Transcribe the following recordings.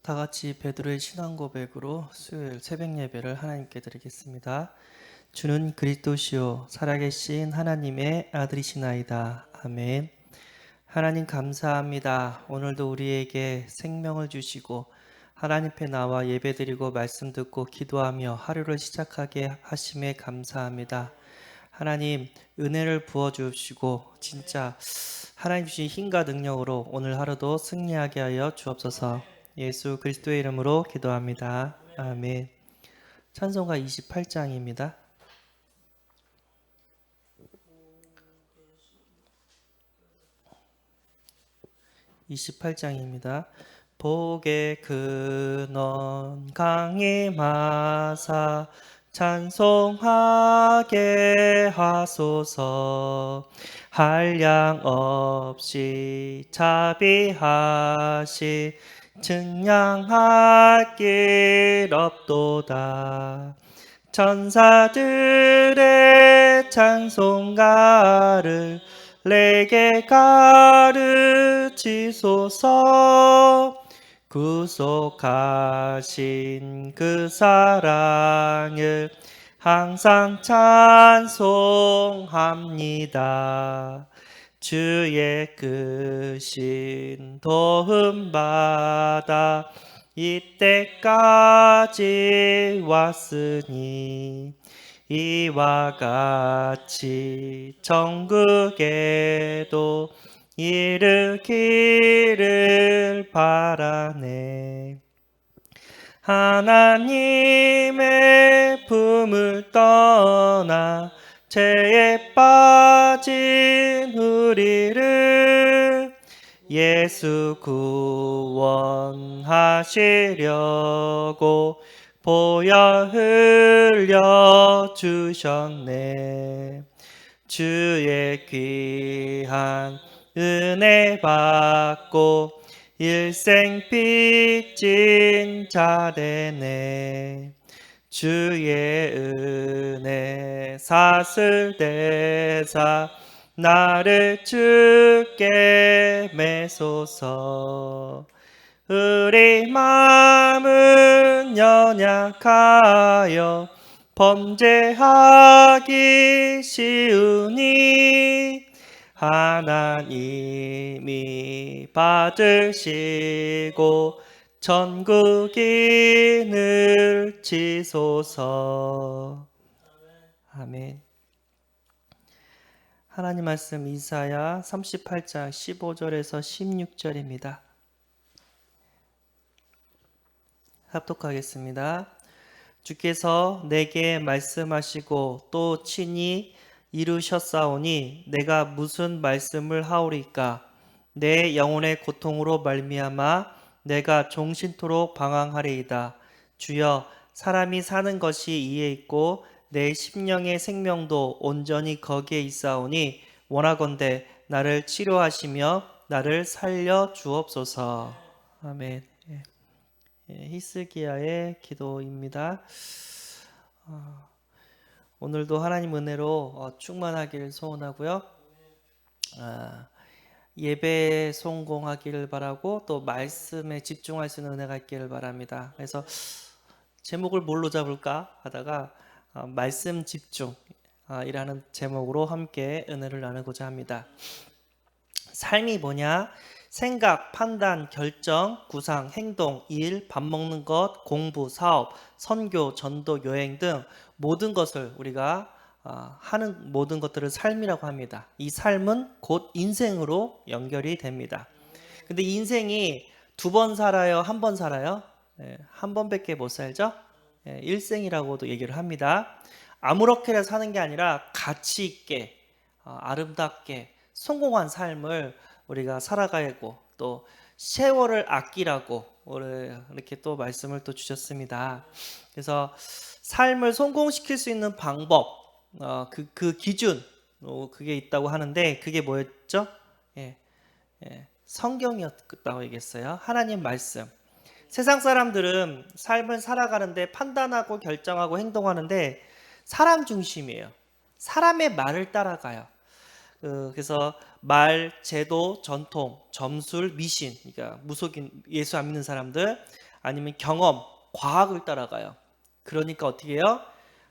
다 같이 베드로의 신앙 고백으로 수요일 새벽 예배를 하나님께 드리겠습니다. 주는 그리스도시요 살아계신 하나님의 아들이시나이다. 아멘. 하나님 감사합니다. 오늘도 우리에게 생명을 주시고 하나님 앞에 나와 예배드리고 말씀 듣고 기도하며 하루를 시작하게 하심에 감사합니다. 하나님 은혜를 부어주시고 진짜 하나님 주신 힘과 능력으로 오늘 하루도 승리하게 하여 주옵소서. 예수 그리스도의 이름으로 기도합니다. 아멘. 찬송가 28장입니다. 28장입니다. 복의 근원 강림하사 찬송하게 하소서. 한량 없이 자비하시 증량할 길 없도다. 천사들의 찬송가를 내게 가르치소서. 구속하신 그 사랑을 항상 찬송합니다. 주의 크신 도움 받아 이때까지 왔으니 이와 같이 천국에도 이르기를 바라네. 하나님의 품을 떠나 죄에 빠진 우리를 예수 구원하시려고 보혈 흘려 주셨네. 주의 귀한 은혜 받고 일생 빚진 자 되네. 주의 은혜 사슬대사 나를 주께 매소서. 우리 마음은 연약하여 범죄하기 쉬우니 하나님이 받으시고 천국인을 치소서. 아멘. 하나님 말씀 이사야 38장 15절에서 16절입니다. 합독하겠습니다. 주께서 내게 말씀하시고 또 친히 이루셨사오니 내가 무슨 말씀을 하오리까? 내 영혼의 고통으로 말미암아 내가 종신토록 방황하리이다. 주여, 사람이 사는 것이 이에 있고 내 심령의 생명도 온전히 거기에 있사오니 원하건대 나를 치료하시며 나를 살려 주옵소서. 아멘. 히스기야의 기도입니다. 오늘도 하나님 은혜로 충만하기를 소원하고요. 예배에 성공하기를 바라고 또 말씀에 집중할 수 있는 은혜가 있기를 바랍니다. 그래서 제목을 뭘로 잡을까 하다가 말씀 집중이라는 제목으로 함께 은혜를 나누고자 합니다. 삶이 뭐냐? 생각, 판단, 결정, 구상, 행동, 일, 밥 먹는 것, 공부, 사업, 선교, 전도, 여행 등 모든 것을 우리가 하는 모든 것들을 삶이라고 합니다. 이 삶은 곧 인생으로 연결이 됩니다. 근데 인생이 두 번 살아요? 한 번 살아요? 한 번밖에 못 살죠? 일생이라고도 얘기를 합니다. 아무렇게나 사는 게 아니라 가치 있게 아름답게 성공한 삶을 우리가 살아가고 또 세월을 아끼라고 이렇게 또 말씀을 또 주셨습니다. 그래서 삶을 성공시킬 수 있는 방법, 그 기준, 그게 있다고 하는데 그게 뭐였죠? 성경이었다고 얘기했어요. 하나님 말씀. 세상 사람들은 삶을 살아가는데 판단하고 결정하고 행동하는데 사람 중심이에요. 사람의 말을 따라가요. 그래서 말, 제도, 전통, 점술, 미신, 그러니까 무속인, 예수 안 믿는 사람들, 아니면 경험, 과학을 따라가요. 그러니까 어떻게 해요?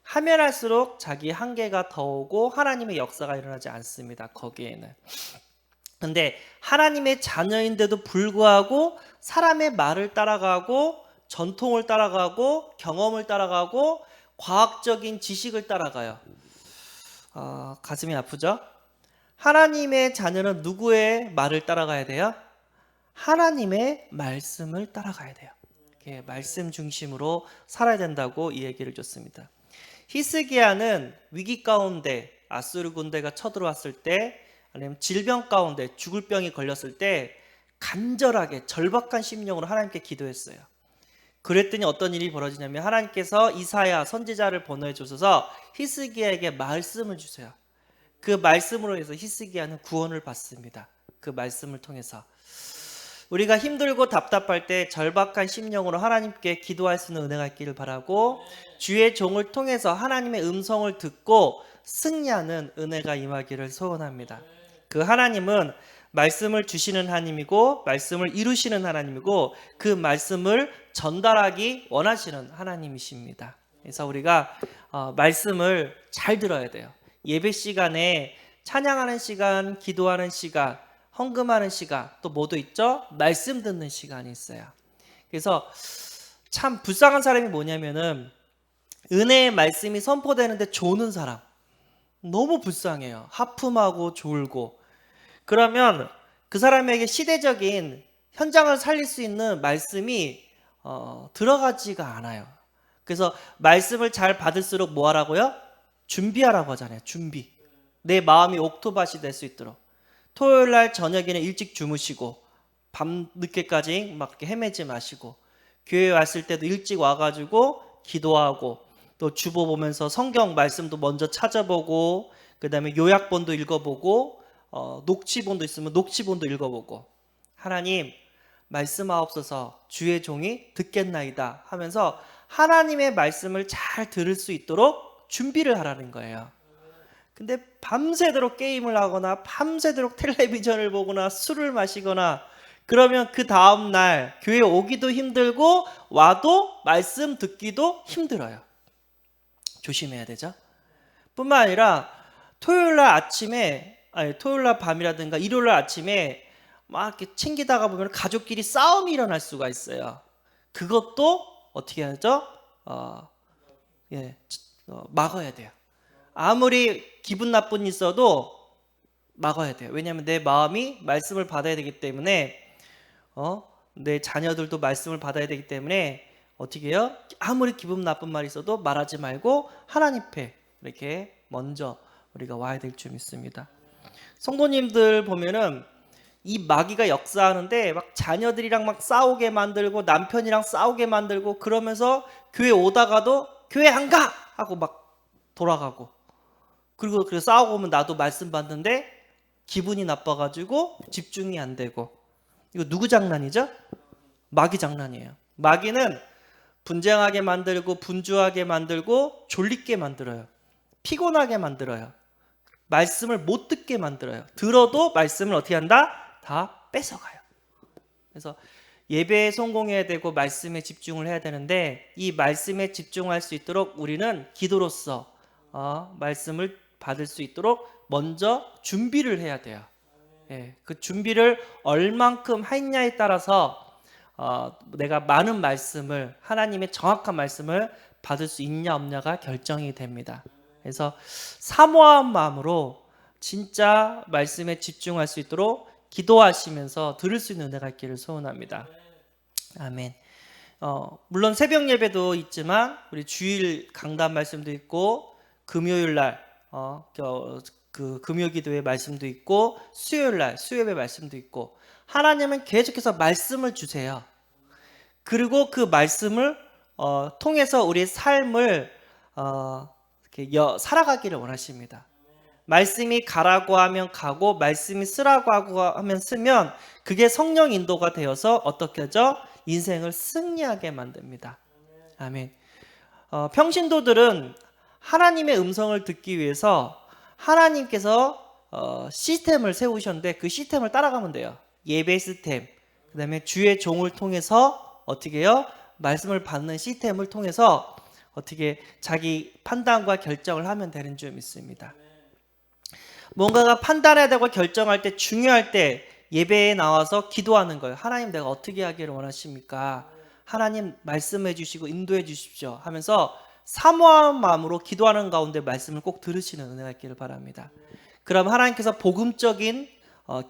하면 할수록 자기 한계가 더 오고 하나님의 역사가 일어나지 않습니다. 거기에는. 근데 하나님의 자녀인데도 불구하고 사람의 말을 따라가고 전통을 따라가고 경험을 따라가고 과학적인 지식을 따라가요. 가슴이 아프죠? 하나님의 자녀는 누구의 말을 따라가야 돼요? 하나님의 말씀을 따라가야 돼요. 이렇게 말씀 중심으로 살아야 된다고 이 얘기를 줬습니다. 히스기야는 위기 가운데 아수르 군대가 쳐들어왔을 때 아니면 질병 가운데 죽을 병이 걸렸을 때 간절하게 절박한 심령으로 하나님께 기도했어요. 그랬더니 어떤 일이 벌어지냐면 하나님께서 이사야 선지자를 보내 주셔서 히스기야에게 말씀을 주세요. 그 말씀으로 해서 히스기야는 구원을 받습니다. 그 말씀을 통해서 우리가 힘들고 답답할 때 절박한 심령으로 하나님께 기도할 수 있는 은혜가 있기를 바라고 주의 종을 통해서 하나님의 음성을 듣고 승리하는 은혜가 임하기를 소원합니다. 그 하나님은 말씀을 주시는 하나님이고 말씀을 이루시는 하나님이고 그 말씀을 전달하기 원하시는 하나님이십니다. 그래서 우리가 말씀을 잘 들어야 돼요. 예배 시간에 찬양하는 시간, 기도하는 시간, 헌금하는 시간 또 뭐도 있죠? 말씀 듣는 시간이 있어요. 그래서 참 불쌍한 사람이 뭐냐면은 은혜의 말씀이 선포되는데 조는 사람 너무 불쌍해요. 하품하고 졸고 그러면 그 사람에게 시대적인 현장을 살릴 수 있는 말씀이 들어가지가 않아요. 그래서 말씀을 잘 받을수록 뭐 하라고요? 준비하라고 하잖아요. 준비. 내 마음이 옥토밭이 될 수 있도록. 토요일 날 저녁에는 일찍 주무시고 밤 늦게까지 막 이렇게 헤매지 마시고 교회 왔을 때도 일찍 와가지고 기도하고 또 주보 보면서 성경 말씀도 먼저 찾아보고 그 다음에 요약본도 읽어보고 녹취본도 있으면 녹취본도 읽어보고 하나님 말씀하옵소서 주의 종이 듣겠나이다 하면서 하나님의 말씀을 잘 들을 수 있도록 준비를 하라는 거예요. 근데 밤새도록 게임을 하거나 밤새도록 텔레비전을 보거나 술을 마시거나 그러면 그 다음날 교회 오기도 힘들고 와도 말씀 듣기도 힘들어요. 조심해야 되죠. 뿐만 아니라 토요일날 밤이라든가 일요일날 아침에 막 이렇게 챙기다가 보면 가족끼리 싸움이 일어날 수가 있어요. 그것도 어떻게 하죠? 막아야 돼요. 아무리 기분 나쁜 일 있어도 막아야 돼요. 왜냐하면 내 마음이 말씀을 받아야 되기 때문에 내 자녀들도 말씀을 받아야 되기 때문에 어떻게 해요? 아무리 기분 나쁜 말이 있어도 말하지 말고 하나님 앞에 이렇게 먼저 우리가 와야 될 줄 믿습니다. 성도님들 보면은 이 마귀가 역사하는데 막 자녀들이랑 막 싸우게 만들고 남편이랑 싸우게 만들고 그러면서 교회 오다가도 교회 안 가! 하고 막 돌아가고 그리고 싸우고 오면 나도 말씀 받는데 기분이 나빠가지고 집중이 안 되고 이거 누구 장난이죠? 마귀 장난이에요. 마귀는 분쟁하게 만들고 분주하게 만들고 졸리게 만들어요. 피곤하게 만들어요. 말씀을 못 듣게 만들어요. 들어도 말씀을 어떻게 한다? 다 뺏어가요. 그래서 예배에 성공해야 되고 말씀에 집중을 해야 되는데 이 말씀에 집중할 수 있도록 우리는 기도로서 말씀을 받을 수 있도록 먼저 준비를 해야 돼요. 그 준비를 얼만큼 했냐에 따라서 내가 많은 말씀을 하나님의 정확한 말씀을 받을 수 있냐 없냐가 결정이 됩니다. 그래서 사모한 마음으로 진짜 말씀에 집중할 수 있도록 기도하시면서 들을 수 있는 은혜가 있기를 소원합니다. 아멘. 물론 새벽 예배도 있지만 우리 주일 강단 말씀도 있고 금요일 날 그 금요 기도의 말씀도 있고 수요일 날 수요예배 말씀도 있고 하나님은 계속해서 말씀을 주세요. 그리고 그 말씀을 통해서 우리의 삶을 살아가기를 원하십니다. 말씀이 가라고 하면 가고 말씀이 쓰라고 하면 쓰면 그게 성령 인도가 되어서 어떻게 하죠? 인생을 승리하게 만듭니다. 아멘. 평신도들은 하나님의 음성을 듣기 위해서 하나님께서 시스템을 세우셨는데 그 시스템을 따라가면 돼요. 예배 시스템, 그 다음에 주의 종을 통해서 어떻게 해요? 말씀을 받는 시스템을 통해서 어떻게 자기 판단과 결정을 하면 되는 줄 믿습니다. 뭔가가 판단해야 되고 결정할 때, 중요할 때 예배에 나와서 기도하는 거예요. 하나님, 내가 어떻게 하기를 원하십니까? 하나님 말씀해 주시고 인도해 주십시오 하면서 사모한 마음으로 기도하는 가운데 말씀을 꼭 들으시는 은혜가 있기를 바랍니다. 그럼 하나님께서 복음적인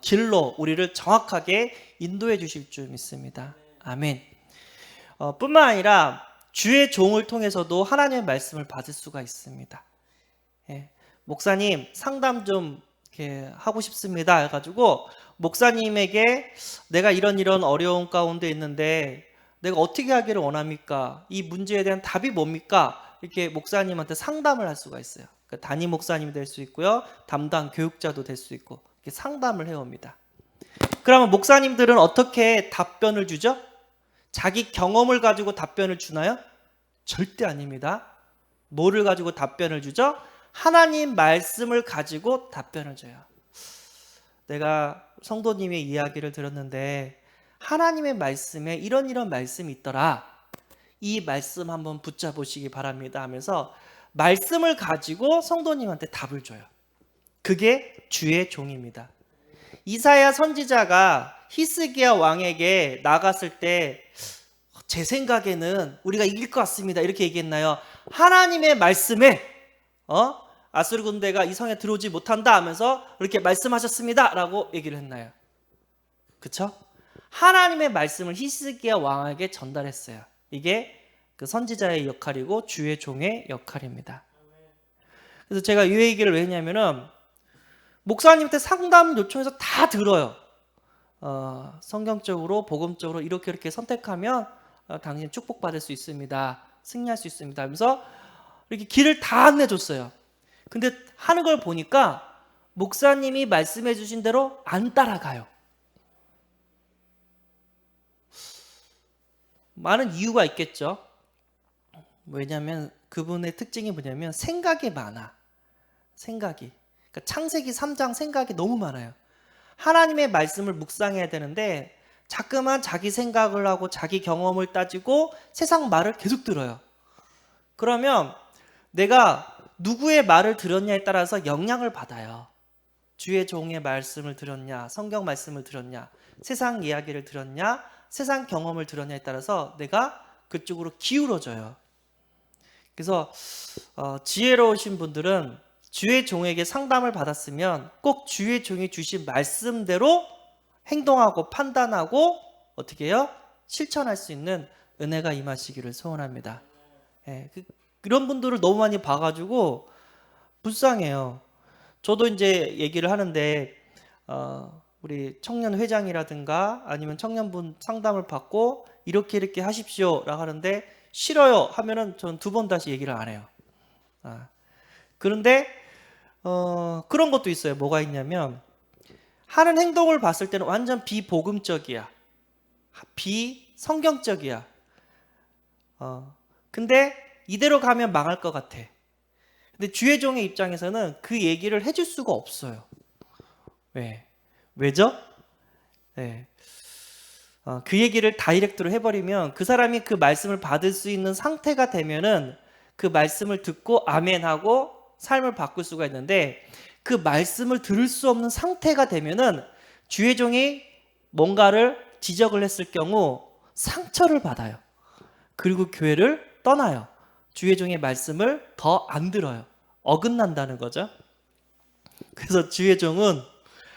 길로 우리를 정확하게 인도해 주실 줄 믿습니다. 아멘. 뿐만 아니라 주의 종을 통해서도 하나님의 말씀을 받을 수가 있습니다. 예, 목사님 상담 좀 이렇게 하고 싶습니다 해가지고 목사님에게 내가 이런 어려운 가운데 있는데 내가 어떻게 하기를 원합니까? 이 문제에 대한 답이 뭡니까? 이렇게 목사님한테 상담을 할 수가 있어요. 그러니까 담임 목사님이 될 수 있고요, 담당 교육자도 될 수 있고 이렇게 상담을 해옵니다. 그러면 목사님들은 어떻게 답변을 주죠? 자기 경험을 가지고 답변을 주나요? 절대 아닙니다. 뭐를 가지고 답변을 주죠? 하나님 말씀을 가지고 답변을 줘요. 내가 성도님의 이야기를 들었는데 하나님의 말씀에 이런 말씀이 있더라. 이 말씀 한번 붙잡으시기 바랍니다 하면서 말씀을 가지고 성도님한테 답을 줘요. 그게 주의 종입니다. 이사야 선지자가 히스기야 왕에게 나갔을 때 제 생각에는 우리가 이길 것 같습니다 이렇게 얘기했나요? 하나님의 말씀에 아수르 군대가 이 성에 들어오지 못한다 하면서 이렇게 말씀하셨습니다 라고 얘기를 했나요? 그쵸? 하나님의 말씀을 히스기야 왕에게 전달했어요. 이게 그 선지자의 역할이고 주의 종의 역할입니다. 그래서 제가 이 얘기를 왜 했냐면은 목사님한테 상담 요청해서 다 들어요. 성경적으로 복음적으로 이렇게 선택하면 당신 축복받을 수 있습니다. 승리할 수 있습니다 하면서 이렇게 길을 다 안내줬어요. 근데 하는 걸 보니까 목사님이 말씀해 주신 대로 안 따라가요. 많은 이유가 있겠죠. 왜냐하면 그분의 특징이 뭐냐면 생각이 많아. 생각이. 그러니까 창세기 3장 생각이 너무 많아요. 하나님의 말씀을 묵상해야 되는데 자꾸만 자기 생각을 하고 자기 경험을 따지고 세상 말을 계속 들어요. 그러면 내가 누구의 말을 들었냐에 따라서 영향을 받아요. 주의 종의 말씀을 들었냐, 성경 말씀을 들었냐, 세상 이야기를 들었냐, 세상 경험을 들었냐에 따라서 내가 그쪽으로 기울어져요. 그래서 지혜로우신 분들은 주의 종에게 상담을 받았으면 꼭 주의 종이 주신 말씀대로 행동하고 판단하고 어떻게 해요? 실천할 수 있는 은혜가 임하시기를 소원합니다. 예, 그런 분들을 너무 많이 봐가지고 불쌍해요. 저도 이제 얘기를 하는데 우리 청년 회장이라든가 아니면 청년분 상담을 받고 이렇게 하십시오라고 하는데 싫어요 하면은 전 2번 다시 얘기를 안 해요. 그런데 그런 것도 있어요. 뭐가 있냐면 하는 행동을 봤을 때는 완전 비복음적이야. 비성경적이야. 근데 이대로 가면 망할 것 같아. 근데 주의 종의 입장에서는 그 얘기를 해줄 수가 없어요. 왜죠? 네. 그 얘기를 다이렉트로 해버리면 그 사람이 그 말씀을 받을 수 있는 상태가 되면은 그 말씀을 듣고 아멘하고 삶을 바꿀 수가 있는데 그 말씀을 들을 수 없는 상태가 되면은 주의 종이 뭔가를 지적을 했을 경우 상처를 받아요. 그리고 교회를 떠나요. 주의 종의 말씀을 더 안 들어요. 어긋난다는 거죠. 그래서 주의 종은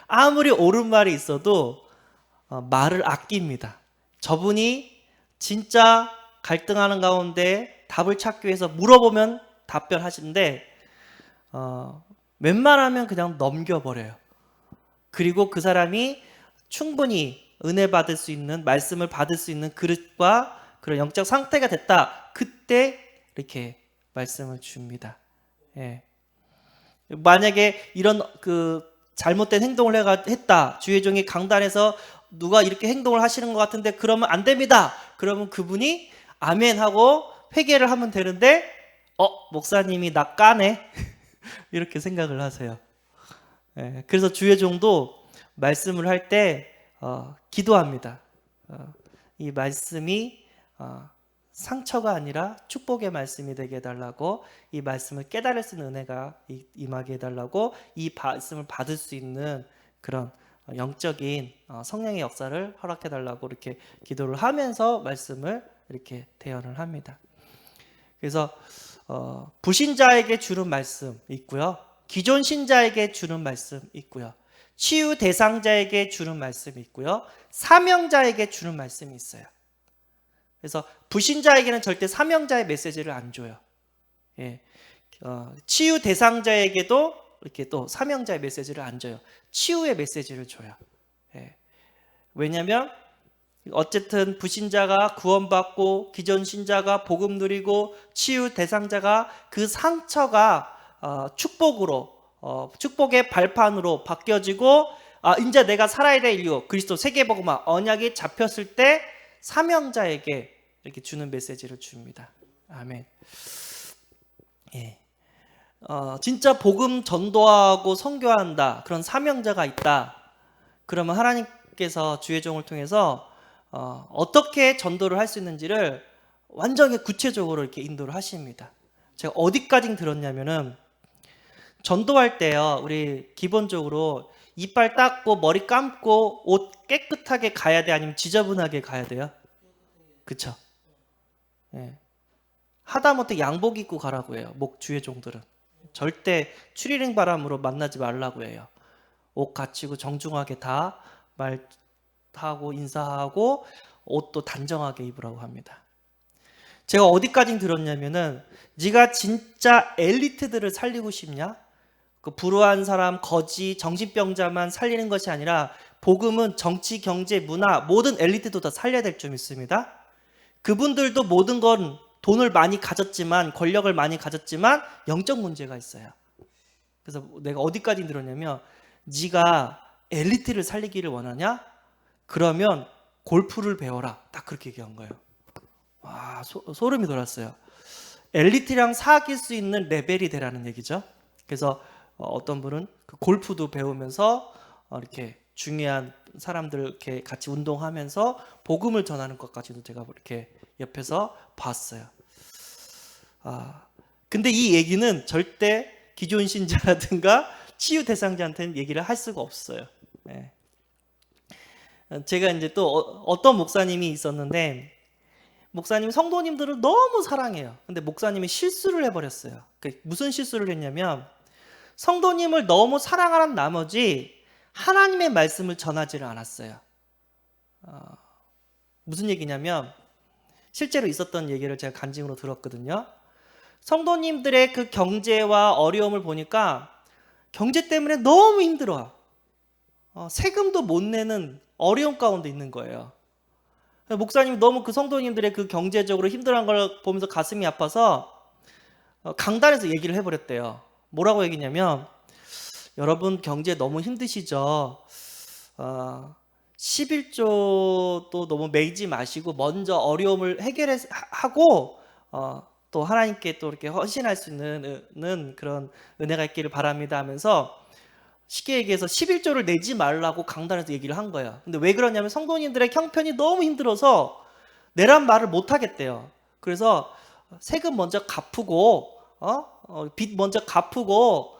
아무리 옳은 말이 있어도 말을 아낍니다. 저분이 진짜 갈등하는 가운데 답을 찾기 위해서 물어보면 답변하시는데 웬만하면 그냥 넘겨버려요. 그리고 그 사람이 충분히 은혜 받을 수 있는 말씀을 받을 수 있는 그릇과 그런 영적 상태가 됐다. 그때 이렇게 말씀을 줍니다. 예. 만약에 이런 잘못된 행동을 했다. 주의 종이 강단에서 누가 이렇게 행동을 하시는 것 같은데 그러면 안 됩니다. 그러면 그분이 아멘 하고 회개를 하면 되는데 목사님이 나 까네. 이렇게 생각을 하세요. 예, 그래서 주의 종도 말씀을 할 때 기도합니다. 이 말씀이 상처가 아니라 축복의 말씀이 되게 해달라고, 이 말씀을 깨달을 수 있는 은혜가 임하게 해달라고, 이 말씀을 받을 수 있는 그런 영적인 성령의 역사를 허락해달라고 이렇게 기도를 하면서 말씀을 이렇게 대언을 합니다. 그래서 불신자에게 주는 말씀 있고요, 기존 신자에게 주는 말씀 있고요, 치유 대상자에게 주는 말씀이 있고요, 사명자에게 주는 말씀이 있어요. 그래서 불신자에게는 절대 사명자의 메시지를 안 줘요. 예. 치유 대상자에게도 이렇게 또 사명자의 메시지를 안 줘요. 치유의 메시지를 줘요. 예. 왜냐하면 어쨌든 불신자가 구원받고 기존 신자가 복음 누리고 치유 대상자가 그 상처가 축복으로, 축복의 발판으로 바뀌어지고, 이제 내가 살아야 될 이유, 그리스도 세계복음화 언약이 잡혔을 때 사명자에게 이렇게 주는 메시지를 줍니다. 아멘. 예. 진짜 복음 전도하고 선교한다, 그런 사명자가 있다, 그러면 하나님께서 주의 종을 통해서 어떻게 전도를 할 수 있는지를 완전히 구체적으로 이렇게 인도를 하십니다. 제가 어디까지 들었냐면은, 전도할 때요, 우리 기본적으로 이빨 닦고 머리 감고 옷 깨끗하게 가야 돼, 아니면 지저분하게 가야 돼요? 그쵸? 예. 하다못해 양복 입고 가라고 해요. 주의 종들은 절대 추리닝 바람으로 만나지 말라고 해요. 옷 갖추고 정중하게 다 말하고 인사하고 옷도 단정하게 입으라고 합니다. 제가 어디까지 들었냐면은, 네가 진짜 엘리트들을 살리고 싶냐? 그 불우한 사람, 거지, 정신병자만 살리는 것이 아니라 복음은 정치, 경제, 문화 모든 엘리트도 다 살려야 될 점 있습니다. 그분들도 모든 건 돈을 많이 가졌지만, 권력을 많이 가졌지만 영적 문제가 있어요. 그래서 내가 어디까지 들었냐면, 네가 엘리트를 살리기를 원하냐? 그러면 골프를 배워라. 딱 그렇게 얘기한 거예요. 와, 소름이 돋았어요. 엘리트랑 사귈 수 있는 레벨이 되라는 얘기죠. 그래서 어떤 분은 그 골프도 배우면서 이렇게 중요한 사람들 이렇게 같이 운동하면서 복음을 전하는 것까지도 제가 이렇게 옆에서 봤어요. 근데 이 얘기는 절대 기존 신자라든가 치유 대상자한테는 얘기를 할 수가 없어요. 네. 제가 이제 또 어떤 목사님이 있었는데, 목사님 성도님들을 너무 사랑해요. 근데 목사님이 실수를 해버렸어요. 무슨 실수를 했냐면, 성도님을 너무 사랑하는 나머지 하나님의 말씀을 전하지를 않았어요. 무슨 얘기냐면, 실제로 있었던 얘기를 제가 간증으로 들었거든요. 성도님들의 그 경제와 어려움을 보니까 경제 때문에 너무 힘들어. 세금도 못 내는 어려움 가운데 있는 거예요. 목사님이 너무 그 성도님들의 그 경제적으로 힘들어한 걸 보면서 가슴이 아파서 강단에서 얘기를 해버렸대요. 뭐라고 얘기냐면, 여러분 경제 너무 힘드시죠? 11조도 너무 매이지 마시고 먼저 어려움을 해결하고 또 하나님께 또 이렇게 헌신할 수 있는 그런 은혜가 있기를 바랍니다 하면서, 쉽게 얘기해서 11조를 내지 말라고 강단에서 얘기를 한 거예요. 근데 왜 그러냐면, 성도님들의 형편이 너무 힘들어서 내란 말을 못 하겠대요. 그래서 세금 먼저 갚고 빚 먼저 갚고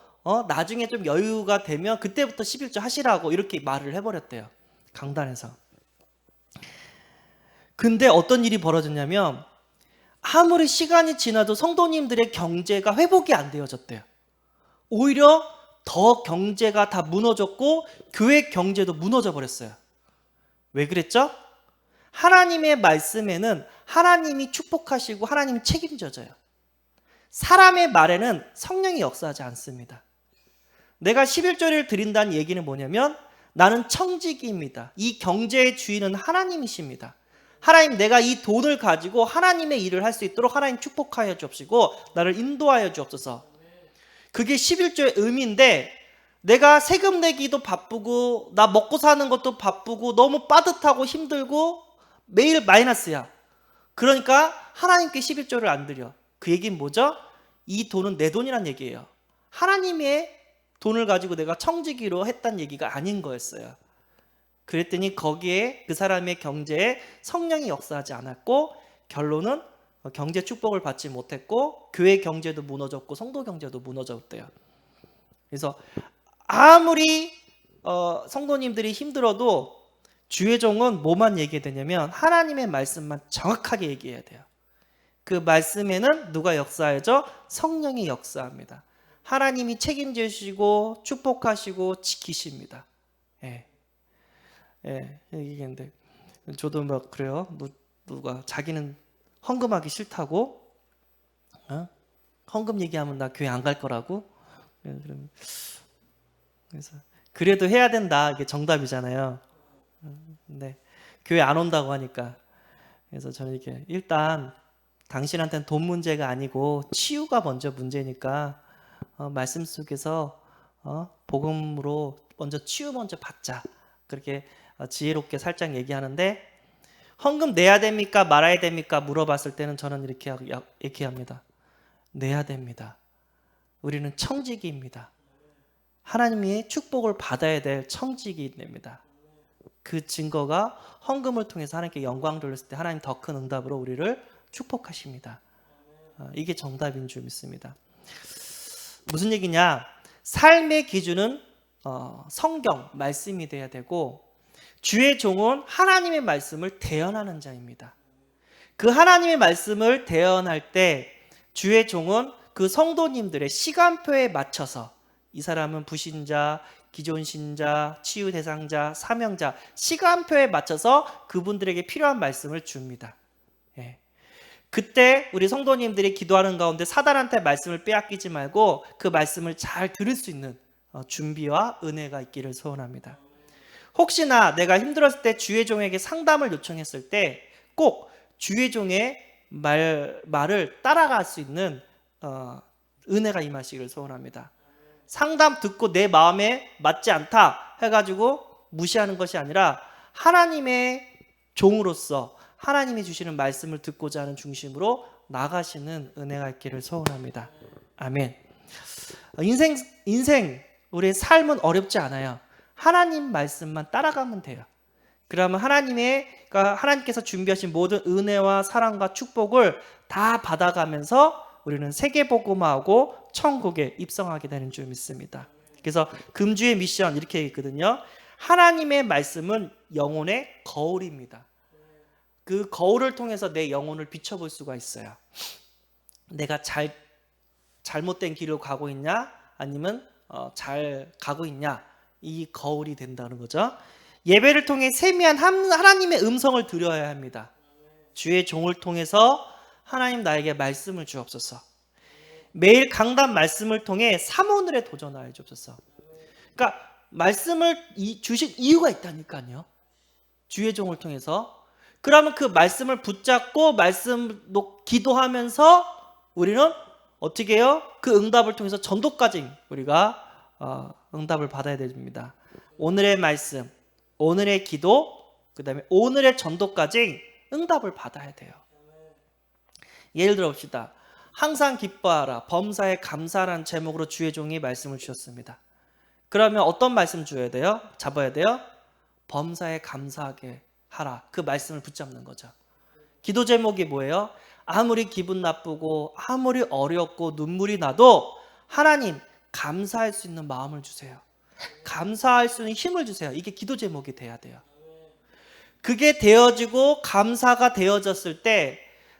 나중에 좀 여유가 되면 그때부터 11조 하시라고 이렇게 말을 해버렸대요, 강단에서. 근데 어떤 일이 벌어졌냐면, 아무리 시간이 지나도 성도님들의 경제가 회복이 안 되어졌대요. 오히려 더 경제가 다 무너졌고 교회 경제도 무너져 버렸어요. 왜 그랬죠? 하나님의 말씀에는 하나님이 축복하시고 하나님이 책임져져요. 사람의 말에는 성령이 역사하지 않습니다. 내가 11조를 드린다는 얘기는 뭐냐면, 나는 청지기입니다. 이 경제의 주인은 하나님이십니다. 하나님, 내가 이 돈을 가지고 하나님의 일을 할 수 있도록 하나님 축복하여 주옵시고 나를 인도하여 주옵소서. 그게 11조의 의미인데, 내가 세금 내기도 바쁘고 나 먹고 사는 것도 바쁘고 너무 빠듯하고 힘들고 매일 마이너스야. 그러니까 하나님께 11조를 안 드려. 그 얘기는 뭐죠? 이 돈은 내 돈이란 얘기예요. 하나님의 돈을 가지고 내가 청지기로 했단 얘기가 아닌 거였어요. 그랬더니 거기에 그 사람의 경제에 성령이 역사하지 않았고, 결론은 경제 축복을 받지 못했고 교회 경제도 무너졌고 성도 경제도 무너졌대요. 그래서 아무리 성도님들이 힘들어도 주의 종은 뭐만 얘기해야 되냐면 하나님의 말씀만 정확하게 얘기해야 돼요. 그 말씀에는 누가 역사하죠? 성령이 역사합니다. 하나님이 책임져 주시고 축복하시고 지키십니다. 예. 예. 얘기했는데 저도 막 그래요. 누가 자기는 헌금하기 싫다고 헌금 얘기하면 나 교회 안 갈 거라고. 그래서 그래도 해야 된다. 이게 정답이잖아요. 근데 교회 안 온다고 하니까 그래서 저는 이렇게 일단 당신한테는 돈 문제가 아니고 치유가 먼저 문제니까 말씀 속에서 복음으로 먼저 치유 먼저 받자. 그렇게 지혜롭게 살짝 얘기하는데 헌금 내야 됩니까? 말아야 됩니까? 물어봤을 때는 저는 이렇게 얘기합니다. 내야 됩니다. 우리는 청지기입니다. 하나님의 축복을 받아야 될 청지기입니다. 그 증거가 헌금을 통해서 하나님께 영광 돌렸을 때 하나님 더 큰 응답으로 우리를 축복하십니다. 이게 정답인 줄 믿습니다. 무슨 얘기냐? 삶의 기준은 성경, 말씀이 돼야 되고 주의 종은 하나님의 말씀을 대언하는 자입니다. 그 하나님의 말씀을 대언할 때 주의 종은 그 성도님들의 시간표에 맞춰서 이 사람은 부신자, 기존 신자, 치유 대상자, 사명자 시간표에 맞춰서 그분들에게 필요한 말씀을 줍니다. 예. 그때 우리 성도님들이 기도하는 가운데 사단한테 말씀을 빼앗기지 말고 그 말씀을 잘 들을 수 있는 준비와 은혜가 있기를 소원합니다. 혹시나 내가 힘들었을 때 주의 종에게 상담을 요청했을 때 꼭 주의 종의 말을 따라갈 수 있는 은혜가 임하시기를 소원합니다. 상담 듣고 내 마음에 맞지 않다 해가지고 무시하는 것이 아니라 하나님의 종으로서 하나님이 주시는 말씀을 듣고자 하는 중심으로 나가시는 은혜가 있기를 소원합니다. 아멘. 인생 우리의 삶은 어렵지 않아요. 하나님 말씀만 따라가면 돼요. 그러면 하나님께서 준비하신 모든 은혜와 사랑과 축복을 다 받아가면서 우리는 세계복음화하고 천국에 입성하게 되는 줄 믿습니다. 그래서 금주의 미션 이렇게 있거든요. 하나님의 말씀은 영혼의 거울입니다. 그 거울을 통해서 내 영혼을 비춰볼 수가 있어요. 내가 잘못된 길로 가고 있냐 아니면 잘 가고 있냐, 이 거울이 된다는 거죠. 예배를 통해 세미한 하나님의 음성을 들어야 합니다. 주의 종을 통해서 하나님 나에게 말씀을 주옵소서. 매일 강단 말씀을 통해 삼오늘에 도전하여 주옵소서. 그러니까 말씀을 주신 이유가 있다니까요. 주의 종을 통해서. 그러면 그 말씀을 붙잡고 말씀도 기도하면서 우리는 어떻게 해요? 그 응답을 통해서 전도까지 우리가 응답을 받아야 됩니다. 오늘의 말씀, 오늘의 기도, 그 다음에 오늘의 전도까지 응답을 받아야 돼요. 예를 들어 봅시다. 항상 기뻐하라, 범사에 감사하라는 제목으로 주의 종이 말씀을 주셨습니다. 그러면 어떤 말씀 줘야 돼요? 잡아야 돼요? 범사에 감사하게 하라. 그 말씀을 붙잡는 거죠. 기도 제목이 뭐예요? 아무리 기분 나쁘고 아무리 어렵고 눈물이 나도 하나님 감사할 수 있는 마음을 주세요. 감사할 수 있는 힘을 주세요. 이게 기도 제목이 돼야 돼요. 그게 되어지고 감사가 되어졌을 때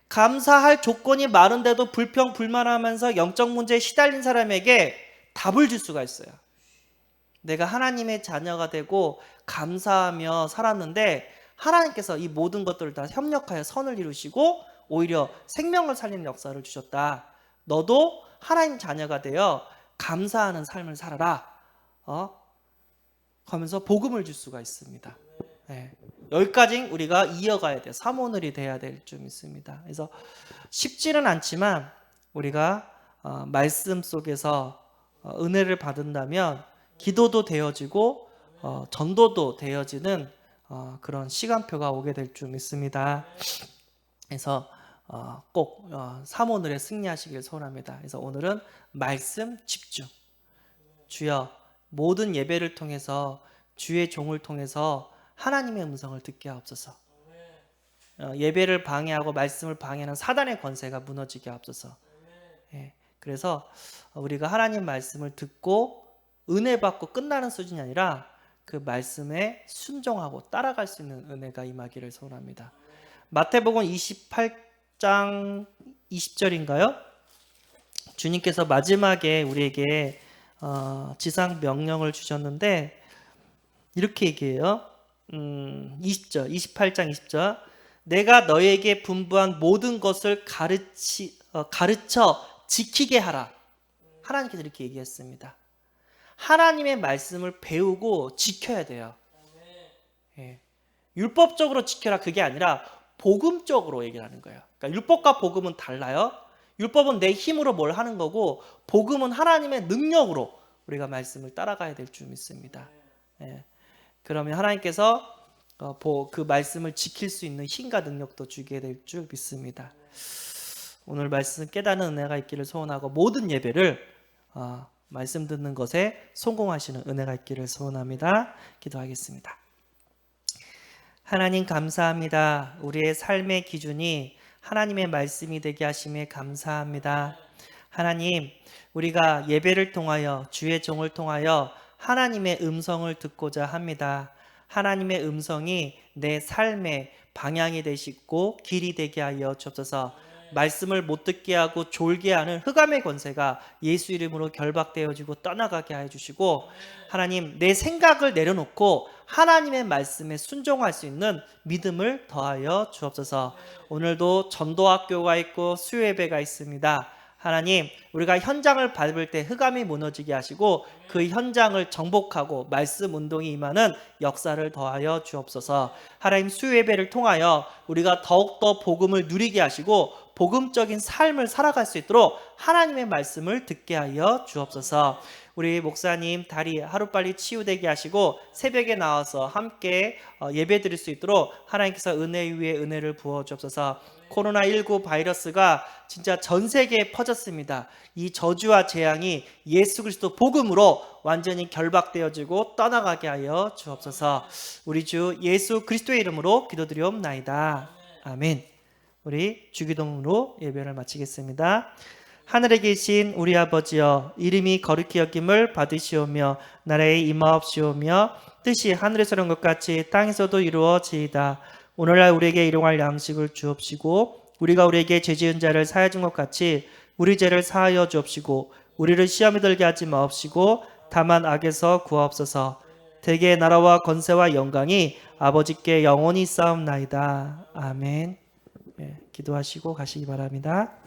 감사할 조건이 많은데도 불평불만하면서 영적 문제에 시달린 사람에게 답을 줄 수가 있어요. 내가 하나님의 자녀가 되고 감사하며 살았는데 하나님께서 이 모든 것들을 다 협력하여 선을 이루시고 오히려 생명을 살리는 역사를 주셨다. 너도 하나님 자녀가 되어 감사하는 삶을 살아라. 하면서 복음을 줄 수가 있습니다. 네. 여기까지 우리가 이어가야 돼요. 삼오늘이 돼야 될 줄 믿습니다. 그래서 쉽지는 않지만 우리가 말씀 속에서 은혜를 받는다면 기도도 되어지고 전도도 되어지는 그런 시간표가 오게 될 줄 믿습니다. 그래서 꼭 삼오늘에 승리하시길 소원합니다. 그래서 오늘은 말씀 집중. 주여 모든 예배를 통해서 주의 종을 통해서 하나님의 음성을 듣게 하옵소서. 예배를 방해하고 말씀을 방해하는 사단의 권세가 무너지게 하옵소서. 예, 그래서 우리가 하나님 말씀을 듣고 은혜 받고 끝나는 수준이 아니라 그 말씀에 순종하고 따라갈 수 있는 은혜가 임하기를 소원합니다. 마태복음 28장 20절인가요? 주님께서 마지막에 우리에게 지상 명령을 주셨는데 이렇게 얘기해요. 20절, 28장 20절. 내가 너에게 분부한 모든 것을 가르쳐 지키게 하라. 하나님께서 이렇게 얘기했습니다. 하나님의 말씀을 배우고 지켜야 돼요. 예. 율법적으로 지켜라 그게 아니라 복음적으로 얘기를 하는 거예요. 그러니까 율법과 복음은 달라요. 율법은 내 힘으로 뭘 하는 거고 복음은 하나님의 능력으로 우리가 말씀을 따라가야 될 줄 믿습니다. 예. 그러면 하나님께서 그 말씀을 지킬 수 있는 힘과 능력도 주게 될 줄 믿습니다. 오늘 말씀 깨닫는 은혜가 있기를 소원하고 모든 예배를 말씀 듣는 것에 성공하시는 은혜가 있기를 소원합니다. 기도하겠습니다. 하나님 감사합니다. 우리의 삶의 기준이 하나님의 말씀이 되게 하심에 감사합니다. 하나님, 우리가 예배를 통하여 주의 종을 통하여 하나님의 음성을 듣고자 합니다. 하나님의 음성이 내 삶의 방향이 되시고 길이 되게 하여 주옵소서. 말씀을 못 듣게 하고 졸게 하는 흑암의 권세가 예수 이름으로 결박되어지고 떠나가게 하여 주시고, 하나님 내 생각을 내려놓고 하나님의 말씀에 순종할 수 있는 믿음을 더하여 주옵소서. 오늘도 전도학교가 있고 수요예배가 있습니다. 하나님, 우리가 현장을 밟을 때 흑암이 무너지게 하시고 그 현장을 정복하고 말씀 운동이 임하는 역사를 더하여 주옵소서. 하나님, 수요예배를 통하여 우리가 더욱더 복음을 누리게 하시고 복음적인 삶을 살아갈 수 있도록 하나님의 말씀을 듣게 하여 주옵소서. 우리 목사님 다리 하루빨리 치유되게 하시고 새벽에 나와서 함께 예배 드릴 수 있도록 하나님께서 은혜 위에 은혜를 부어 주옵소서. 코로나19 바이러스가 진짜 전 세계에 퍼졌습니다. 이 저주와 재앙이 예수 그리스도 복음으로 완전히 결박되어지고 떠나가게 하여 주옵소서. 우리 주 예수 그리스도의 이름으로 기도드리옵나이다. 아멘. 우리 주기도문으로 예배를 마치겠습니다. 하늘에 계신 우리 아버지여, 이름이 거룩히 여김을 받으시오며 나라의 임하옵시오며 뜻이 하늘에서 이룬 것 같이 땅에서도 이루어지이다. 오늘날 우리에게 일용할 양식을 주옵시고 우리가 우리에게 죄 지은 자를 사하여 준 것 같이 우리 죄를 사하여 주옵시고 우리를 시험에 들게 하지 마옵시고 다만 악에서 구하옵소서. 대개의 나라와 권세와 영광이 아버지께 영원히 있사옵나이다. 아멘. 기도하시고 가시기 바랍니다.